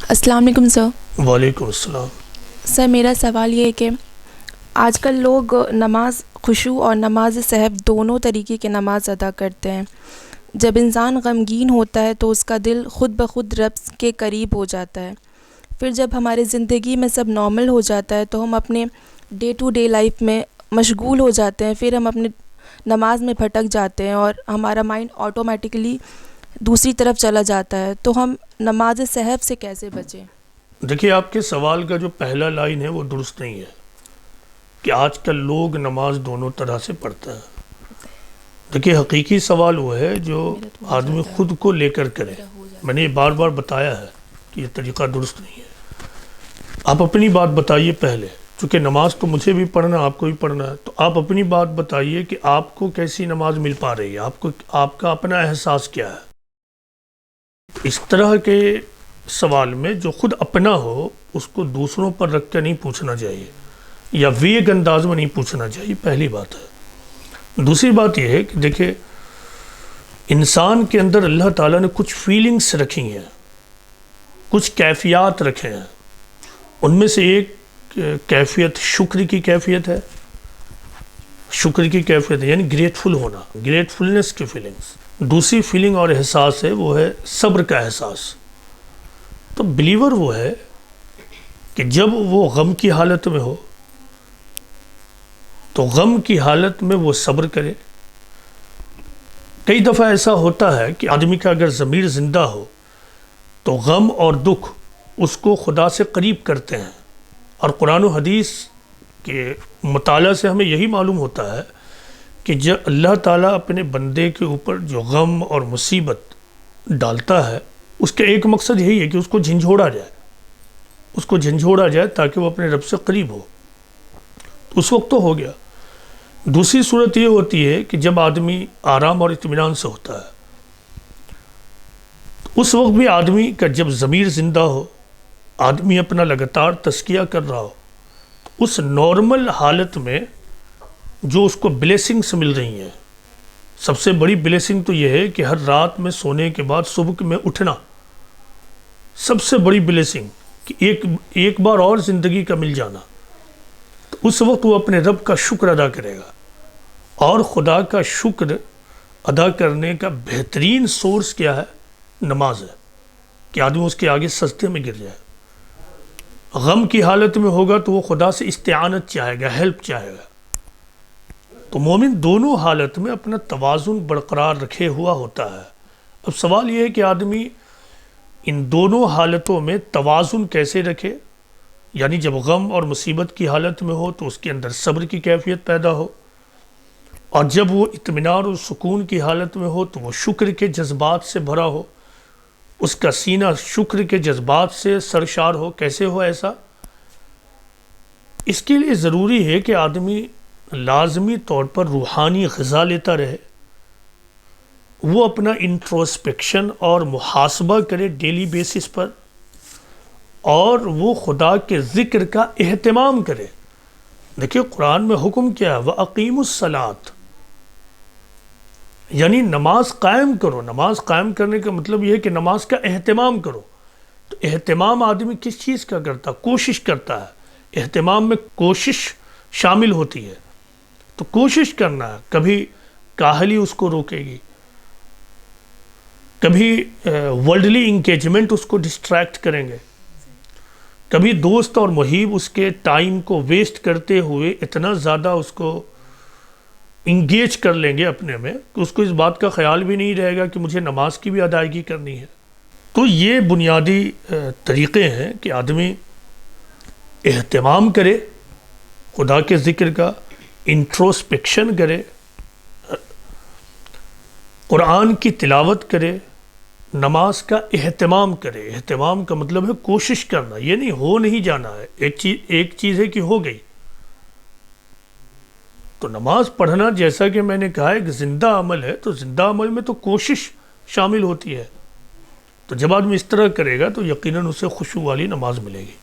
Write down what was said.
السلام علیکم سر۔ وعلیکم السلام۔ سر میرا سوال یہ ہے کہ آج کل لوگ نماز خشوع اور نماز سہو دونوں طریقے کی نماز ادا کرتے ہیں۔ جب انسان غمگین ہوتا ہے تو اس کا دل خود بخود رب کے قریب ہو جاتا ہے۔ پھر جب ہماری زندگی میں سب نارمل ہو جاتا ہے تو ہم اپنے ڈے ٹو ڈے لائف میں مشغول ہو جاتے ہیں، پھر ہم اپنے نماز میں بھٹک جاتے ہیں اور ہمارا مائنڈ آٹومیٹکلی دوسری طرف چلا جاتا ہے، تو ہم نماز سہو سے کیسے بچیں؟ دیکھیے، آپ کے سوال کا جو پہلا لائن ہے وہ درست نہیں ہے کہ آج کل لوگ نماز دونوں طرح سے پڑھتا ہے۔ دیکھیے، حقیقی سوال وہ ہے جو آدمی خود کو لے کر کرے۔ میں نے یہ بار بار بتایا ہے کہ یہ طریقہ درست نہیں ہے۔ آپ اپنی بات بتائیے پہلے، چونکہ نماز تو مجھے بھی پڑھنا ہے، آپ کو بھی پڑھنا ہے، تو آپ اپنی بات بتائیے کہ آپ کو کیسی نماز مل پا رہی ہے، آپ کا اپنا احساس کیا ہے۔ اس طرح کے سوال میں جو خود اپنا ہو اس کو دوسروں پر رکھ کے نہیں پوچھنا چاہیے، یا ویگ انداز میں نہیں پوچھنا چاہیے، پہلی بات ہے۔ دوسری بات یہ ہے کہ دیکھیں، انسان کے اندر اللہ تعالیٰ نے کچھ فیلنگز رکھی ہیں، کچھ کیفیات رکھے ہیں۔ ان میں سے ایک کیفیت شکر کی کیفیت ہے، شکر کی کیفیت ہے یعنی گریٹفل ہونا، گریٹفلنس کی فیلنگز۔ دوسری فیلنگ اور احساس ہے وہ ہے صبر کا احساس۔ تو بلیور وہ ہے کہ جب وہ غم کی حالت میں ہو تو غم کی حالت میں وہ صبر کرے۔ کئی دفعہ ایسا ہوتا ہے کہ آدمی کا اگر ضمیر زندہ ہو تو غم اور دکھ اس کو خدا سے قریب کرتے ہیں، اور قرآن و حدیث کے مطالعہ سے ہمیں یہی معلوم ہوتا ہے کہ جب اللہ تعالیٰ اپنے بندے کے اوپر جو غم اور مصیبت ڈالتا ہے اس کا ایک مقصد یہی ہے کہ اس کو جھنجھوڑا جائے، اس کو جھنجھوڑا جائے تاکہ وہ اپنے رب سے قریب ہو۔ اس وقت تو ہو گیا۔ دوسری صورت یہ ہوتی ہے کہ جب آدمی آرام اور اطمینان سے ہوتا ہے، اس وقت بھی آدمی کا جب ضمیر زندہ ہو، آدمی اپنا لگاتار تزکیہ کر رہا ہو، تو اس نارمل حالت میں جو اس کو بلیسنگز مل رہی ہیں، سب سے بڑی بلیسنگ تو یہ ہے کہ ہر رات میں سونے کے بعد صبح میں اٹھنا، سب سے بڑی بلیسنگ کہ ایک بار اور زندگی کا مل جانا۔ تو اس وقت وہ اپنے رب کا شکر ادا کرے گا، اور خدا کا شکر ادا کرنے کا بہترین سورس کیا ہے؟ نماز ہے، کہ آدمی اس کے آگے سجدے میں گر جائے۔ غم کی حالت میں ہوگا تو وہ خدا سے استعانت چاہے گا، ہیلپ چاہے گا۔ تو مومن دونوں حالت میں اپنا توازن برقرار رکھے ہوا ہوتا ہے۔ اب سوال یہ ہے کہ آدمی ان دونوں حالتوں میں توازن کیسے رکھے، یعنی جب غم اور مصیبت کی حالت میں ہو تو اس کے اندر صبر کی کیفیت پیدا ہو، اور جب وہ اطمینان اور سکون کی حالت میں ہو تو وہ شکر کے جذبات سے بھرا ہو، اس کا سینہ شکر کے جذبات سے سرشار ہو۔ کیسے ہو ایسا؟ اس کے لیے ضروری ہے کہ آدمی لازمی طور پر روحانی غذا لیتا رہے، وہ اپنا انٹروسپیکشن اور محاسبہ کرے ڈیلی بیسس پر، اور وہ خدا کے ذکر کا اہتمام کرے۔ دیکھیے، قرآن میں حکم کیا ہے؟ وَأَقِيمُوا الصَّلَاةَ، یعنی نماز قائم کرو۔ نماز قائم کرنے کا مطلب یہ ہے کہ نماز کا اہتمام کرو۔ تو اہتمام آدمی کس چیز کا کرتا ہے؟ کوشش کرتا ہے۔ اہتمام میں کوشش شامل ہوتی ہے، تو کوشش کرنا ہے۔ کبھی کاہلی اس کو روکے گی، کبھی ورلڈلی انگیجمنٹ اس کو ڈسٹریکٹ کریں گے، کبھی دوست اور محیب اس کے ٹائم کو ویسٹ کرتے ہوئے اتنا زیادہ اس کو انگیج کر لیں گے اپنے میں کہ اس کو اس بات کا خیال بھی نہیں رہے گا کہ مجھے نماز کی بھی ادائیگی کرنی ہے۔ تو یہ بنیادی طریقے ہیں کہ آدمی اہتمام کرے خدا کے ذکر کا، انٹروسپیکشن کرے، قرآن کی تلاوت کرے، نماز کا اہتمام کرے۔ اہتمام کا مطلب ہے کوشش کرنا، یہ نہیں ہو نہیں جانا ہے۔ ایک چیز ہے کہ ہو گئی، تو نماز پڑھنا جیسا کہ میں نے کہا ایک زندہ عمل ہے، تو زندہ عمل میں تو کوشش شامل ہوتی ہے۔ تو جب آدمی اس طرح کرے گا تو یقیناً اسے خشوع والی نماز ملے گی۔